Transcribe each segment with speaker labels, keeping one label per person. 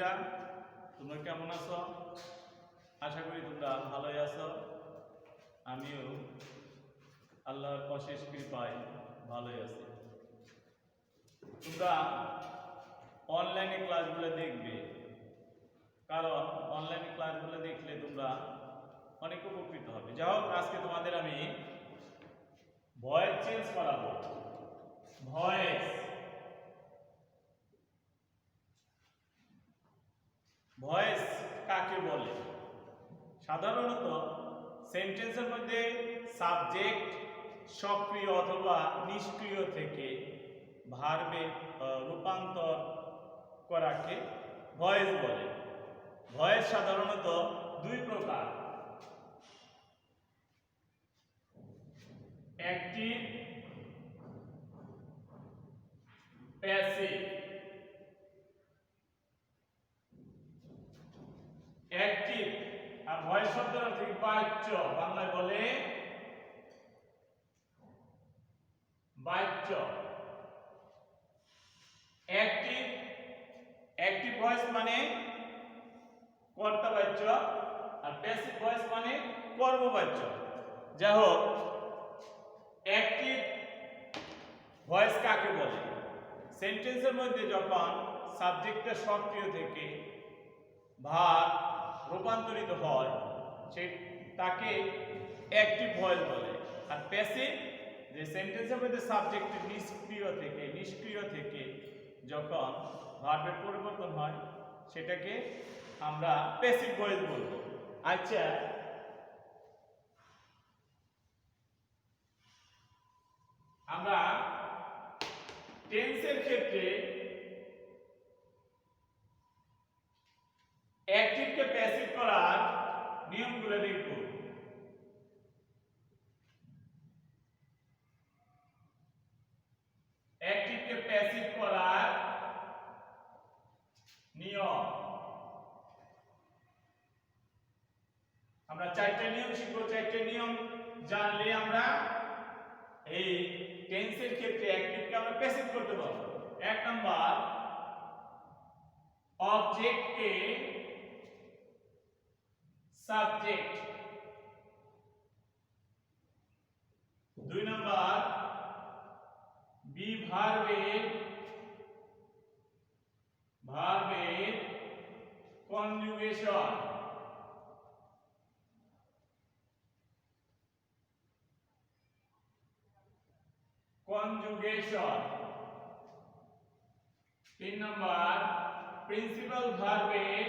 Speaker 1: শিক্ষার্থীরা, তোমরা কেমন আছো? আশা করি তোমরা ভালোই আছো। আমিও আল্লাহর অশেষ কৃপায় ভালোই আছি। তোমরা অনলাইনে ক্লাসগুলো দেখবে, কারণ অনলাইনে ক্লাসগুলো দেখলে তোমরা অনেক উপকৃত হবে। যাই হোক, আজকে তোমাদের আমি ভয়েস চেঞ্জ করাবো। ভয়েস কাকে বলে? সাধারণত সেন্টেন্সের মধ্যে সাবজেক্ট সক্রিয় অথবা নিষ্ক্রিয় থেকে ভার্বে রূপান্তর করাকে ভয়েস বলে। ভয়েস সাধারণত দুই প্রকার, অ্যাক্টিভ, প্যাসিভ। অ্যাক্টিভ আর ভয়েস শব্দের অর্থ কি? বাচ্য, বাংলায় বলে বাচ্য। অ্যাক্টিভ ভয়েস মানে কর্তাবাচ্য, আর প্যাসিভ ভয়েস মানে কর্মবাচ্য। যাই হোক, অ্যাক্টিভ ভয়েস কাকে বলে? সেন্টেন্সের মধ্যে যখন সাবজেক্টটা সক্রিয় থেকে ভার্ব রূপান্তরিত হয়, তাকে অ্যাক্টিভ ভয়েস বলে। আর প্যাসিভ, যে সেন্টেন্সের মধ্যে সাবজেক্ট নিষ্ক্রিয় থেকে যখন ভার্বের পরিবর্তন হয়, সেটাকে আমরা প্যাসিভ ভয়েস বলবো। আচ্ছা, আমরা টেন্সের ক্ষেত্রে অ্যাক্টিভকে প্যাসিভ করার নিয়মগুলো দেখব। অ্যাক্টিভকে প্যাসিভ করার নিয়ম আমরা চারটি নিয়ম শিখব। চারটি নিয়ম জানলে আমরা এই টেন্সের ক্ষেত্রে অ্যাক্টিভকে আমরা প্যাসিভ করতে পারবো। এক নাম্বার, অবজেক্টকে সাবজেক্ট। দুই নাম্বার, বি ভার্বের কনজুগেশন। তিন নাম্বার, প্রিন্সিপাল ভার্বের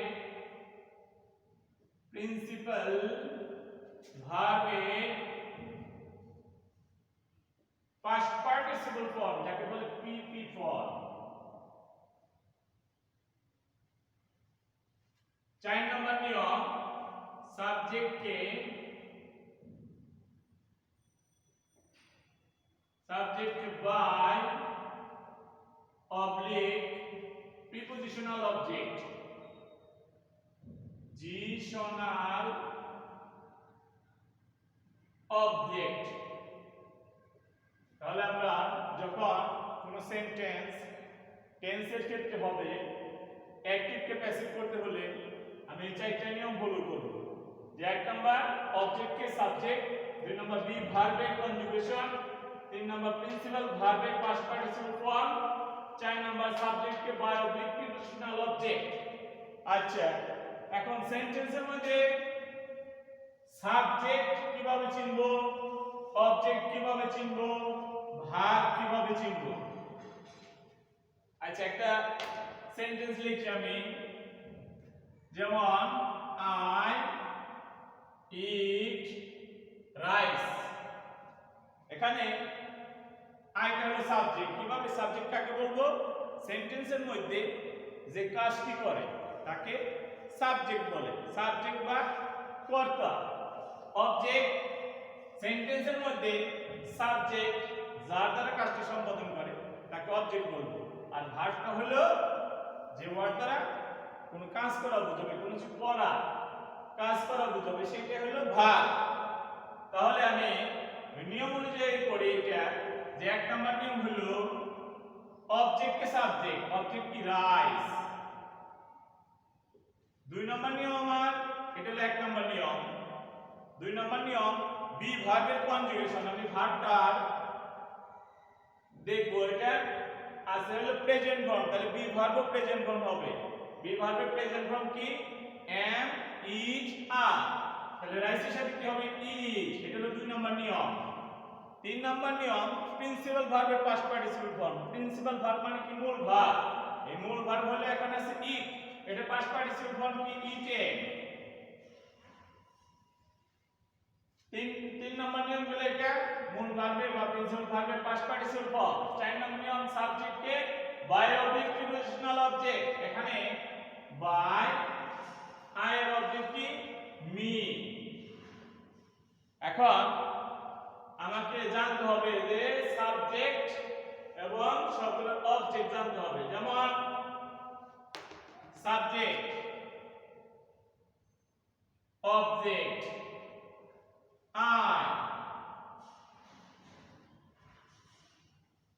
Speaker 1: পাস্ট পার্টিসিপল ফর্ম, যাকে বলে পিপি ফর্ম। চার নম্বর নিয়ম, সাবজেক্টকে বাই অবলিক প্রিপোজিশনাল অবজেক্ট, জিশনাল অবজেক্ট। তাহলে আমরা যখন কোনো সেন্টেন্স টেন্সের ক্ষেত্রে হবে অ্যাক্টিভকে প্যাসিভ করতে হলে আমি এই চারটা নিয়ম ফলো করব। যে এক নাম্বার, অবজেক্টকে সাবজেক্ট। দুই নাম্বার, বি ভার্বের কনজুগেশন। তিন নাম্বার, প্রিন্সিপাল ভার্বের পাস্ট পার্টিসিপল ফর্ম। চার নাম্বার, সাবজেক্টকে বাই অবলিক প্রিপোজিশনাল অবজেক্ট। আচ্ছা, এখন সেন্টেন্সের মধ্যে সাবজেক্ট কিভাবে চিনব, অবজেক্ট কিভাবে চিনব, ভার্ব কিভাবে চিনব? আচ্ছা, একটা সেন্টেন্স লিখছি আমি, যেমন আই ইট রাইস। এখানে আইটা হলো সাবজেক্ট। কিভাবে সাবজেক্ট কাকে বলবো? সেন্টেন্সের মধ্যে যে কাজটি করে তাকে সাবজেক্ট বলে, সাবজেক্ট বা কর্তা। অবজেক্ট, সেন্টেন্সের মধ্যে সাবজেক্ট যার দ্বারা কাজটি সম্পাদন করে তাকে অবজেক্ট বলবো। আর ভার্বটা হলো যে ওয়ার্ড দ্বারা কোনো কাজ করা বোঝাবে, কোনো কিছু করা, কাজ করা বোঝাবে, সেটা হলো ভার্ব। তাহলে আমি নিয়ম অনুযায়ী করি এটা, যে এক নাম্বার নিয়ম হলো অবজেক্ট কে সাবজেক্ট, অবজেক্ট কি রাইস, নম্বর নিয়ম আমার, এটা হলো 1 নম্বর নিয়ম। 2 নম্বর নিয়ম বি ভার্বের কনজুগেশন। আমি ভার্বটার দেখবো, এটা আছে হলো প্রেজেন্ট ফর্ম, তাহলে বি ভার্ব প্রেজেন্ট ফর্ম হবে। বি ভার্বের প্রেজেন্ট ফর্ম কি? am, is, are। তাহলে রাইসের সাথে কি হবে? is। এটা হলো 2 নম্বর নিয়ম। 3 নম্বর নিয়ম প্রিন্সিপাল ভার্বের past participle form. Principal verb মানে কি? মূল ভার্ব। এই মূল ভার্ব হলো এখানে আছে ইট, এটা পাস্ট পার্টিসিপল ফর্ম কি? ইটেন। 3 নম্বর নিয়ম হলো এটা মূল ভার্বের বা প্রিন্সিপাল ভার্বের পাস্ট পার্টিসিপল ফর্ম। 4 নম্বর নিয়ম সাবজেক্টকে বাই অবজেক্ট প্রিপোজিশনাল অবজেক্ট। এখানে বাই এর অবজেক্ট কি? মি। এখন আমাকে জানতে হবে যে সাবজেক্ট এবং সবগুলো অবজেক্ট জানতে হবে। যেমন সাবজেক্ট, অবজেক্ট আই,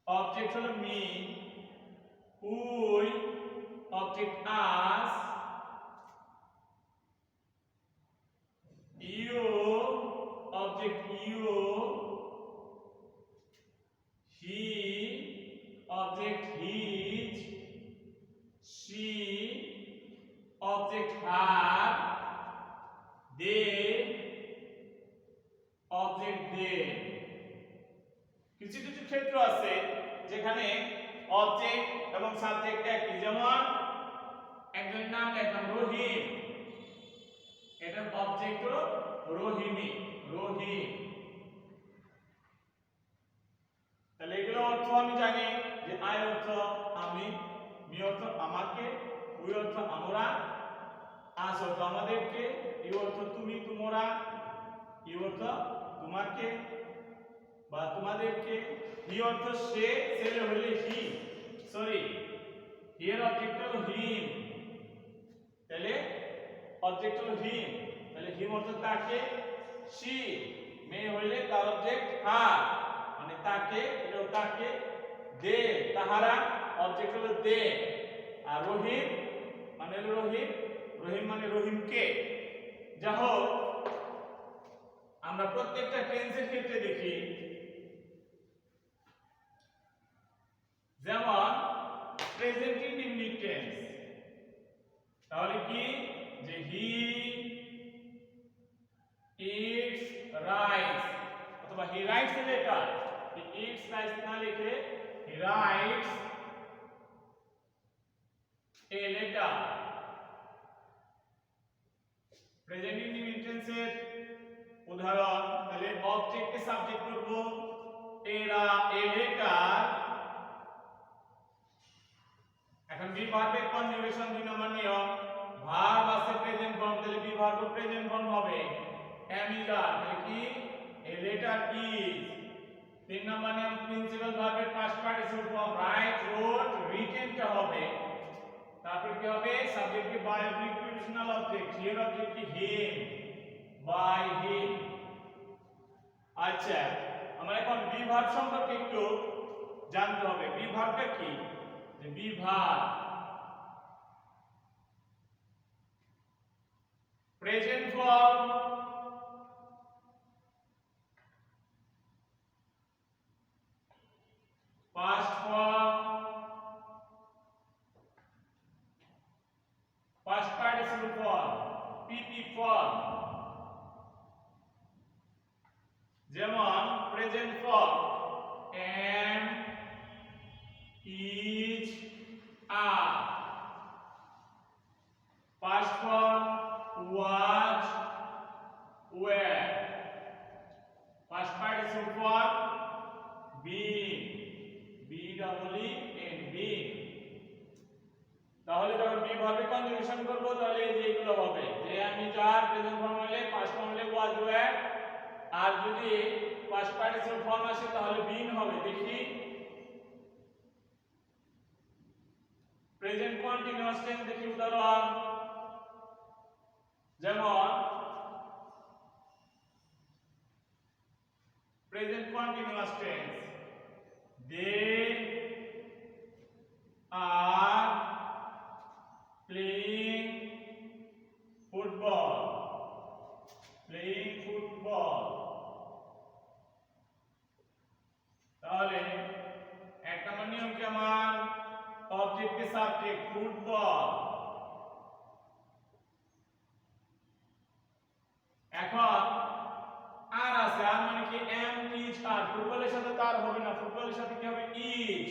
Speaker 1: অবজেক্ট হলো me, we, object us, you, object you, he, object his, she, object her, they, object them। কিছু কিছু ক্ষেত্র আছে যেখানে অবজেক্ট এবং সাবজেক্ট একই। যেমন একজন নাম লিখলাম রহিম, এটার অবজেক্ট হলো রহিমি, রহিম। তাহলে এগুলো অর্থ আমি জানি যে আই অর্থ আমি, মি অর্থ আমাকে, উই অর্থ আমরা, আস অর্থ আমাদেরকে, ইউ অর্থ তুমি তোমরা, ইউ অর্থ তোমাকে বা তোমাদেরকে, হি অর্থ সে, ছেলে হইলে হি, সরি হি এর অবজেক্ট হলো হিম। তাহলে অবজেক্ট হলো হিম, তাহলে হিম অর্থ তাকে, সি মেয়ে হইলে তার অবজেক্ট হার মানে তাকে, এটা তাকে, দে তাহারা, অবজেক্ট হলো দে। আর রহিম মানে হলো রহিম, রহিম মানে রহিমকে। যা হোক, আমরা প্রত্যেকটা টেন্সের ক্ষেত্রে দেখি, যেমন প্রেজেন্ট ইনডিফিনিট টেন্স, তাহলে কি? যে হি ইটস রাইটস, অথবা he writes a letter. He eats rights না লিখে he writes a letter. Present indefinite টেন্সের উদাহরণ, তাহলে অবজেক্টকে সাবজেক্ট করব, এরা এ লেটার। এখন বি ভার্বের কনজুগেশন 2 নম্বর নিয়ম, ভার্ব আছে প্রেজেন্ট ফর্ম, তাহলে বি ভার্ব প্রেজেন্ট ফর্ম হবে। am is are, তাহলে কি? A letter is. 3 নম্বর নিয়ম প্রিন্সিপাল ভার্বের past participle form, write, wrote, written টা হবে। তারপর কি হবে? সাবজেক্ট কি by object prepositional object, here object কি? Him, by him. আচ্ছা, আমরা এখন বি ভার্ব সম্পর্কে একটু জানতে হবে। বি ভার্বটা কি? যে be verb present form, past form, past participle form, PP form। যেমন present form am, is, are। past form was, were। past participle form been, been। তাহলে যখন বি ভার্বে কনজুগেশন করব তাহলে এই যে এগুলো হবে, যে আমি যার প্রেজেন্ট ফর্ম হলে, পাস্ট ফর্ম হলে ওয়াজ, ওয়্যার, আর যদি পাস্ট পার্টিসিপল ফর্ম আসে তাহলে বিন হবে। দেখি প্রেজেন্ট কন্টিনিউয়াস টেন্স দেখি উদাহরণ, যেমন present continuous tense, they are playing playing football. তাহলে এক নম্বর নিয়ম কি আমার, অবজেক্ট কে সাবজেক্ট ফুটবল। এখন আর আছে, আর মানে কি এম ইজ আর, ফুটবলের সাথে তো আর হবে না, ফুটবলের সাথে কি হবে ইজ।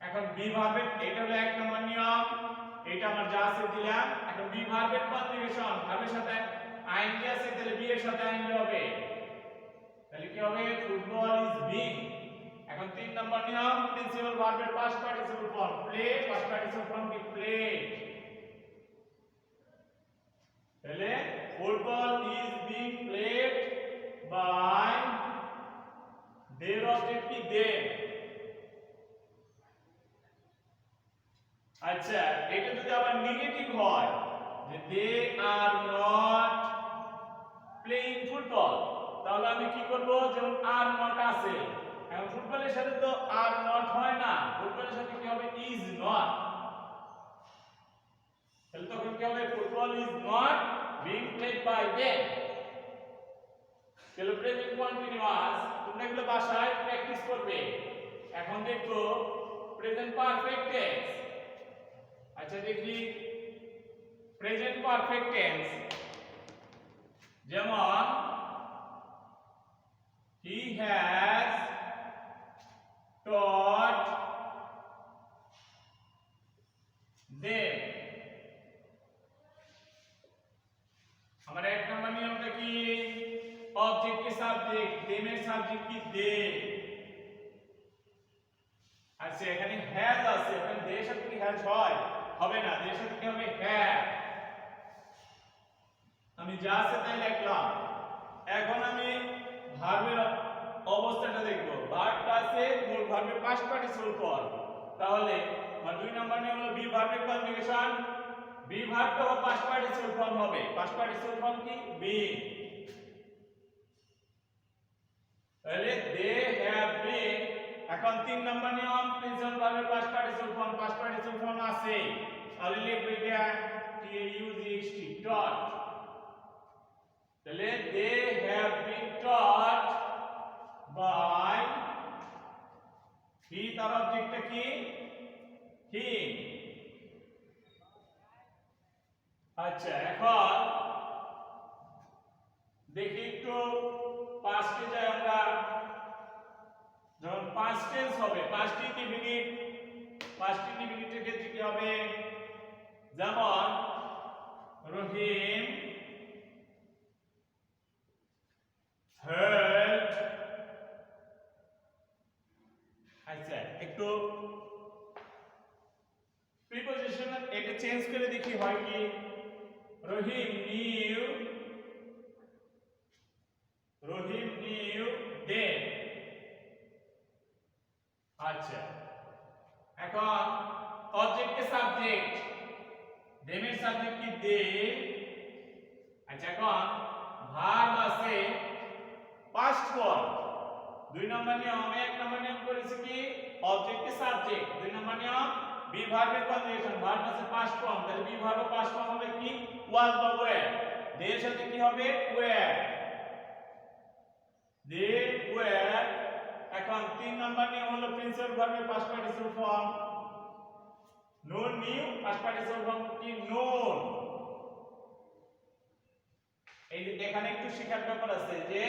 Speaker 1: এখন বি ভার্বের, এটা হলো এক নম্বর নিয়ম, এটা আমার যা আছে দিলাম। এখন বি ভার্বের কনজুগেশন, ভার্বের সাথে আইএনজি আছে, তাহলে বি এর সাথে আইএনজি হবে, তাহলে কি হবে ফুটবল ইজ বিং। এখন তিন নম্বর নিয়ম, প্রিন্সিপাল ভার্বের past participle form play, past participle form কি প্লেড। তাহলে football is being played by their object কি them। আচ্ছা, এটা যদি আবার নেগেটিভ হয় যে দে আর নট প্লেইং ফুটবল, তাহলে আমি কি করব, যেমন আর নট আছে, এখন ফুটবলের সাথে তো আর নট হয় না, ফুটবলের সাথে কি হবে ইজ নট, তাহলে তখন কি হবে football is not being played by them। তাহলে প্রেজেন্ট কন্টিনিউয়াস তোমরা এগুলো বাসায় প্র্যাকটিস করবে। এখন দেখো প্রেজেন্ট পারফেক্ট টেন্স। আচ্ছা দেখি প্রেজেন্ট পারফেক্ট টেন্স, যেমন he has taught them। আমার এক নম্বর নিয়মটা কি, অবজেক্ট কে সাবজেক্ট, them এর সাবজেক্ট কি দে। আচ্ছা এখানে হ্যাজ আছে, এখানে দে এর সাথে কি হ্যাজ হয়, হবে না, দে এর সাথে কি হবে হ্যাভ। আমি যা আছে তাই লিখলাম। এখন আমি ভার্বের অবস্থাটা দেখব, ভার্বটা আছে মূল ভার্বের পাস্ট পার্টিসিপল ফর্ম, তাহলে আমার দুই নম্বর নিয়ম হলো বি ভার্বের কনজুগেশন, বি ভার্বটা পাস্ট পার্টিসিপল ফর্ম হবে, পাস্ট পার্টিসিপল ফর্ম কি বিং। তাহলে দে হ্যাভ বিন। এখন তিন নম্বর নিয়ম, প্রিন্সিপাল ভার্বের past participle form, past participle form আছে, তাহলে লিখবে এটা T U G H T টট। তাহলে they have been taught by he, তার অবজেক্টটা কি হিম। আচ্ছা এখন দেখি একটু পাস্টে যাই আমরা, যখন পাস্ট টেন্স হবে পাস্ট ইনডিফিনিট, পাস্ট ইনডিফিনিটের ক্ষেত্রে কি হবে, যেমন রহিম heard। আচ্ছা একটু প্রিপোজিশন এটা চেঞ্জ করে দেখি হয় কি, রহিম নিউ, রহিম নিউ them। আচ্ছা এখন অবজেক্ট কে সাবজেক্ট, them এর সাবজেক্ট কি দে। আচ্ছা এখন ভার্ব আছে পাস্ট ফর্ম, দুই নম্বর নিয়ম, এক নম্বর নিয়ম করেছে কি অবজেক্ট কে সাবজেক্ট, দুই নম্বর নিয়ম বি ভার্বের কনজুগেশন, ভার্ব আছে পাস্ট ফর্ম, তাহলে বি ভার্ব পাস্ট ফর্ম হবে কি ওয়াজ বা ওয়্যার, দে এর সাথে কি হবে ওয়্যার, দে ওয়্যার। এখন তিন নম্বর নিয়ম হলো প্রিন্সিপাল ভার্বের past participle form, known new, past participle form কি নোন। এই যে এখানে একটু শেখার ব্যাপার আছে যে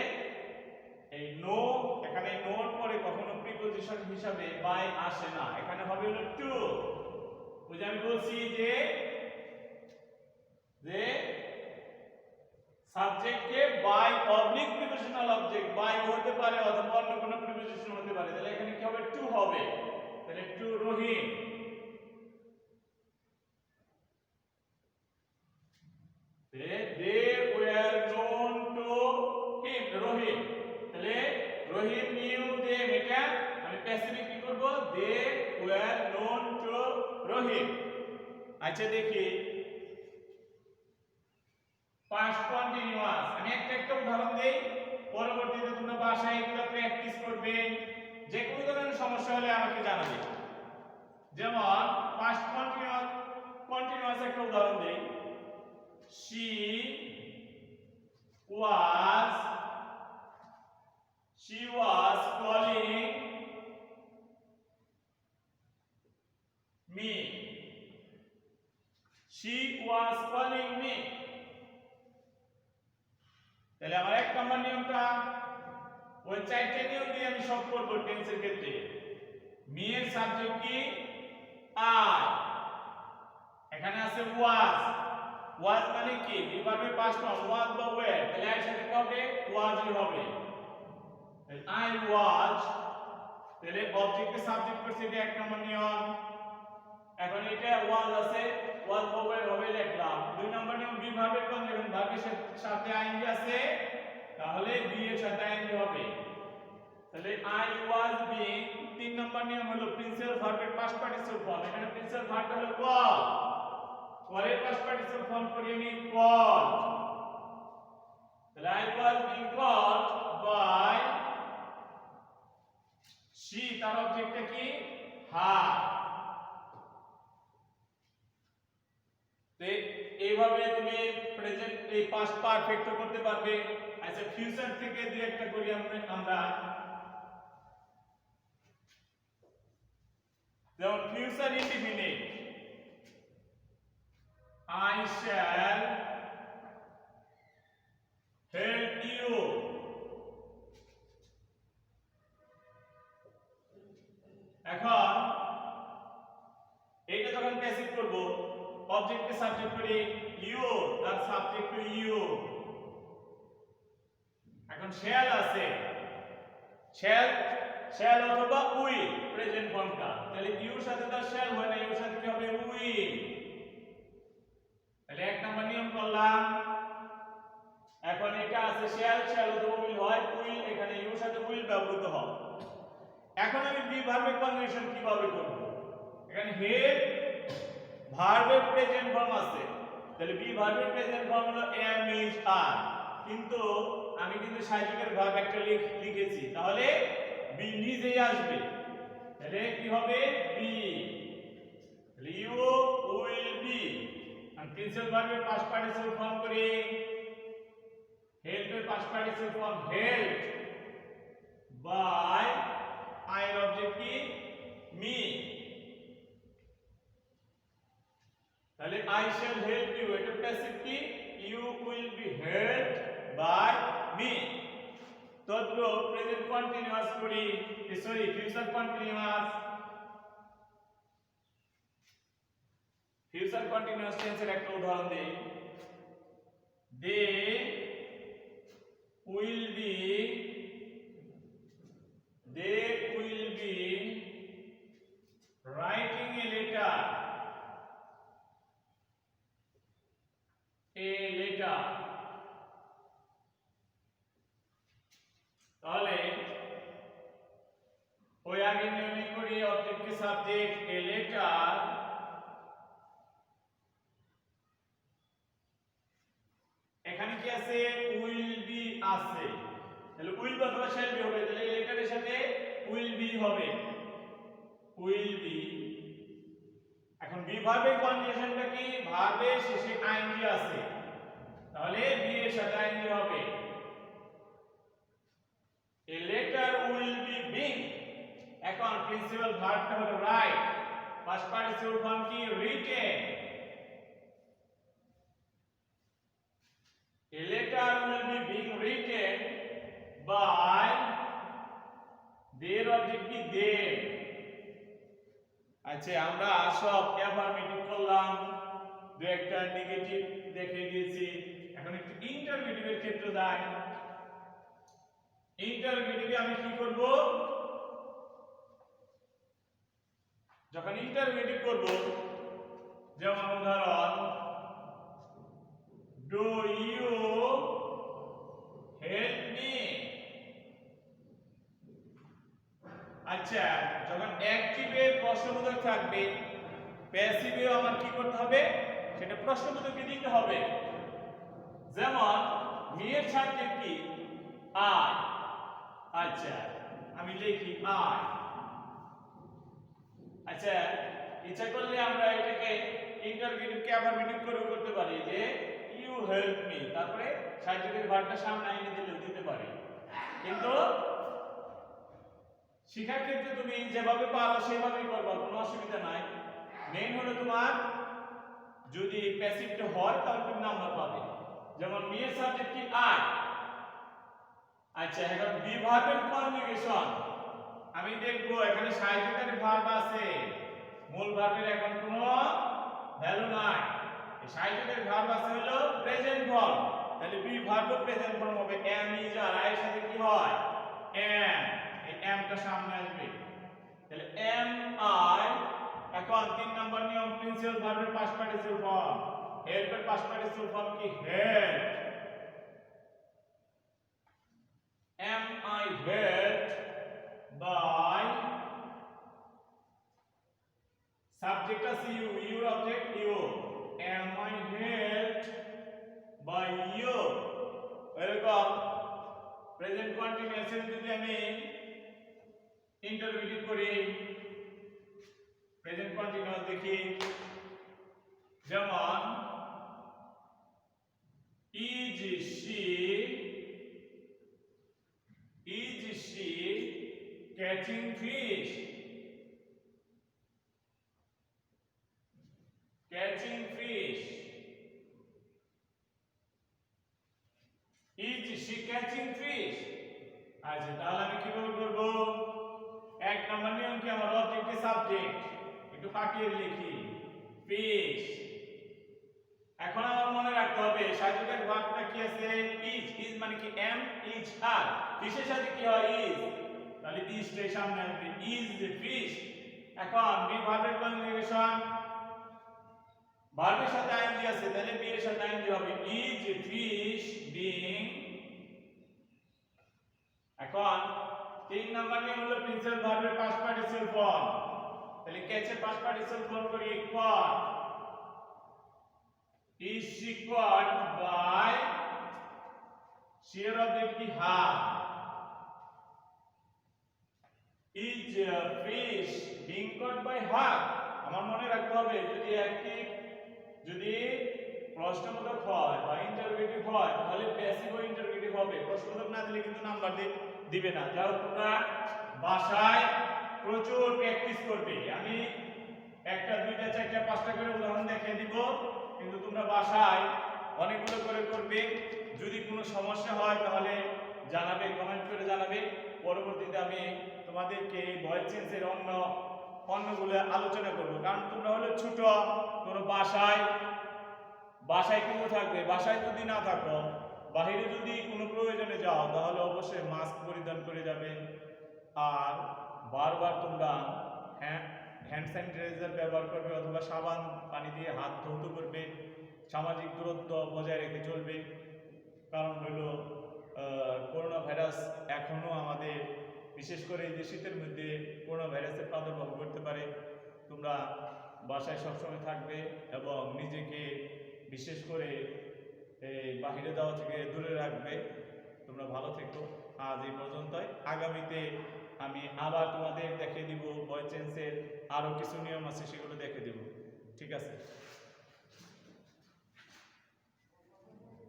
Speaker 1: এই নো, এখানে নোর পরে কখনো প্রিপোজিশন হিসাবে বাই আসে না, এখানে হবে হলো টু। ওই যে আমি বলছি যে সাবজেক্ট কে by oblique prepositional object by হতে পারে অথবা অন্য কোনো প্রিপোজিশন হতে পারে, তাহলে এখানে কি হবে টু হবে, তাহলে to Rahim. They were known to him, Rahim, তাহলে রহিম knew them, এটা আমি প্যাসিফিক কি করব, they were known to রহিম। আচ্ছা দেখি পাস্ট কন্টিনিউয়াস, আমি একটা উদাহরণ দেই, পরবর্তীতে তোমরা বাসায় এগুলো প্র্যাকটিস করবে, যে কোনো ধরনের সমস্যা হলে আমাকে জানাবে। যেমন পাস্ট কন্টিনিউয়াস একটা উদাহরণ দেই, she she was calling me তাহলে আমার এক নম্বর নিয়মটা ওই চারটি নিয়ম দিয়ে আমি সব করব টেন্সের ক্ষেত্রে মি এর সাবজেক্ট কি আই এখানে আছে ওয়াজ মানে কি বিভার্বের পাস্ট ফর্ম ওয়াজ বা ওয়্যার তাহলে এর সাথে কি হবে ওয়াজই হবে তাহলে আই ওয়াজ তাহলে অবজেক্টকে সাবজেক্ট করছে এটা এক নম্বর নিয়ম এখন এটা ওয়াজ আছে ওয়াজ বা ওয়্যার হবে লিখলাম দুই নম্বর নিয়ম বিভার্বের কোন যখন ভার্বের সাথে আইএনজি আছে তাহলে বি এর সাথে আইএনজি হবে তাহলে আই ওয়াজ বিং তিন নম্বর নিয়ম হলো প্রিন্সিপাল ভার্বের পাস্ট পার্টিসিপল ফর্ম এখানে প্রিন্সিপাল ভার্ব হলো কলের পাস্ট পার্টিসিপল ফর্ম করি আমি কল তাহলে I was being called by she তার অবজেক্টটা কি হার তো এইভাবে তুমি প্রেজেন্ট এই পাস্ট পারফেক্ট করতে পারবে আচ্ছা ফিউচার থেকে দুই একটা করি আমরা যেমন future indefinite I shall help you এখন এইটা যখন প্যাসিভ করব অবজেক্টকে সাবজেক্ট করি ইউ তার সাবজেক্ট টু ইউ এখন শ্যাল আছে শ্যাল অথবা উইল প্রেজেন্ট ফর্মটা তাহলে ইউর সাথে তার শ্যাল হয় না ইউর সাথে কি হবে উইল তাহলে এক নম্বর নিয়ম করলাম এখন এটা আছে শ্যাল অথবা উইল হয় উইল এখানে ইউর সাথে উইল ব্যবহৃত হয় এখন আমি বি ভার্বের কনজুগেশন কিভাবে করব এখানে হেড ভার্বের প্রেজেন্ট ফর্ম আছে তাহলে বি ভার্বের প্রেজেন্ট ফর্ম হলো am is are কিন্তু আমি কিন্তু সাহায্যকারী ভার্ব একটা লিখেছি তাহলে বি নিজেই আসবে তাহলে কি হবে বি তাহলে ইউ উইল বি আর প্রিন্সিপাল ভার্বের পাস্ট পার্টিসিপল ফর্ম করি হেল্প এর past participle form help by I এর অবজেক্ট কি মি তাহলে I shall help you এটা প্যাসিভ কি you will be helped by me তদ্রূপ প্রেজেন্ট কন্টিনিউয়াস করি সরি ফিউচার কন্টিনিউয়াস টেন্সের একটা উদাহরণ দেই they will be writing a letter তাহলে ওই আগে নিয়মই করি object K subject a letter এখানে কি আছে উইল বি আছে তাহলে উইল অথবা শ্যাল বি হবে তাহলে লেটারের সাথে উইল বি হবে উইল বি এখন বি ভার্বের কনজুগেশনটা কি ভার্বের শেষে আইএনজি আছে তাহলে বি এর সাথে আইএনজি হবে a letter will be being এখন প্রিন্সিপাল ভার্বটা হলো রাইট পাস্ট পার্টিসিপল ফর্ম কি written a letter will be being written by their object কি them আচ্ছা আমরা সব অ্যাফার্মেটিভ করলাম দুই একটা নেগেটিভ দেখে দিয়েছি এখন একটু ইন্টারোগেটিভের ক্ষেত্রে যাই ইন্টারোগেটিভে আমি কি করব যখন ইন্টারোগেটিভ করব যেমন উদাহরণ ডু ইউ হেল্প মি আচ্ছা যখন অ্যাক্টিভে প্রশ্নবোধক থাকবে প্যাসিভেও আমার কি করতে হবে সেটা প্রশ্নবোধককে দিতে হবে যেমন মি এর সাবজেক্ট কি আই আচ্ছা আমি লিখি আই আচ্ছা ইচ্ছা করলে আমরা এটাকে ইন্টারোগেটিভ কে অ্যাফার্মেটিভ করে করতে পারি যে ইউ হেল্প মি তারপরে সাহায্যকারী ভার্বটা সামনে এনে দিতে পারি কিন্তু শিক্ষার ক্ষেত্রে তুমি যেভাবে পারো সেভাবেই করবা কোনো অসুবিধা নাই মেইন হলো তোমার যদি প্যাসিভটা হয় তাহলে তুমি নাম্বার পাবে। যেমন মি এর সাবজেক্ট কি আই। আচ্ছা এখন বি ভার্বের কনজুগেশন আমি দেখবো এখানে সাহায্যকারী ভার্ব আছে, মূল ভার্বের এখন কোনো ভ্যালু নাই। এই সাহায্যকারী ভার্ব আছে হলো প্রেজেন্ট ফর্ম, তাহলে বি ভার্ব প্রেজেন্ট ফর্ম হবে এম ইজ আর এর সাথে কি হয় এম, এই এমটা সামনে আসবে, তাহলে এম আই। এখন 3 নম্বর নিয়ম প্রিন্সিপাল ভার্বের পাস্ট পার্টিসিপল ফর্ম, হেল্পের পাস্ট পার্টিসিপল ফর্ম কি help, am I helped by, subject আছে you, your object you, am I helped by you। এরকম প্রেজেন্ট কন্টিনিউয়াস এর যদি আমি ইন্টারভিউ করি, প্রেজেন্ট কন্টিনিউয়াস দেখি, যেমন is she catching fish, catching fish, is she catching fish। আচ্ছা তাহলে আমি কিভাবে করব, এক নম্বর নিয়ম কি আমার অবজেক্ট সাবজেক্ট একটু পাকিয়ে লিখি ফিশ। এখন আমার মনে রাখতে হবে সাহায্যকারী ভার্বটা কি আছে ইজ, ইজ মানে কি এম ইজ আর, ফিশের সাথে কি হয় ইজ, তাহলে ইজটা সামনে আসবে ইজ ফিশ। এখন বি ভার্বের কনজুগেশন, ভার্বের সাথে আইএনজি আছে তাহলে বি এর সাথে আইএনজি হবে ইজ ফিশ বিং। এখন 3 নাম্বার নিয়ম হলো প্রিন্সিপাল ভার্বের পাস্ট পার্টিসিপল ফর্ম, তাহলে ক্যাচের পাস্ট পার্টিসিপল ফর্ম করি caught, is she caught by, she এর অবজেক্ট কি have, is fish being caught by her। আমার মনে রাখতে হবে যদি অ্যাক্টিভ, যদি প্রশ্নবোধক হয় বা ইন্টারোগেটিভ হয় তাহলে প্যাসিভ ও ইন্টারোগেটিভ হবে, প্রশ্নবোধক না দিলে কিন্তু নাম্বার দিবে না। যাও তোমরা বাসায় প্রচুর প্র্যাকটিস করবে, আমি একটা দুইটা চারটা পাঁচটা করে উদাহরণ দেখিয়ে দিব, কিন্তু তোমরা বাসায় অনেকগুলো করে করবে। যদি কোনো সমস্যা হয় তাহলে জানাবে, কমেন্ট করে জানাবে, পরবর্তীতে আমি তোমাদেরকে ভয়েস চেঞ্জের অন্যগুলো আলোচনা করব। কারণ তোমরা হলো ছোট, তোমরা বাসায় কিন্তু থাকবে, বাসায় যদি না থাকো বাহিরে যদি কোনো প্রয়োজনে যাও তাহলে অবশ্যই মাস্ক পরিধান করে যাবে, আর বারবার তোমরা হ্যান্ড স্যানিটাইজার ব্যবহার করবে অথবা সাবান পানি দিয়ে হাত ধৌত করবে, সামাজিক দূরত্ব বজায় রেখে চলবে। কারণ হলো করোনা ভাইরাস এখনো আমাদের, বিশেষ করে এই যে শীতের মধ্যে করোনা ভাইরাসের প্রাদুর্ভাব করতে পারে। তোমরা বাসায় সবসময় থাকবে এবং নিজেকে বিশেষ করে বাহিরে যাওয়া থেকে দূরে রাখবে। তোমরা ভালো থেকো, আজ এই পর্যন্তই। আগামীতে আমি আবার তোমাদের দেখিয়ে দিব ভয়েস চেঞ্জের আরো কিছু নিয়ম আছে, সেগুলো দেখে দিব। ঠিক আছে।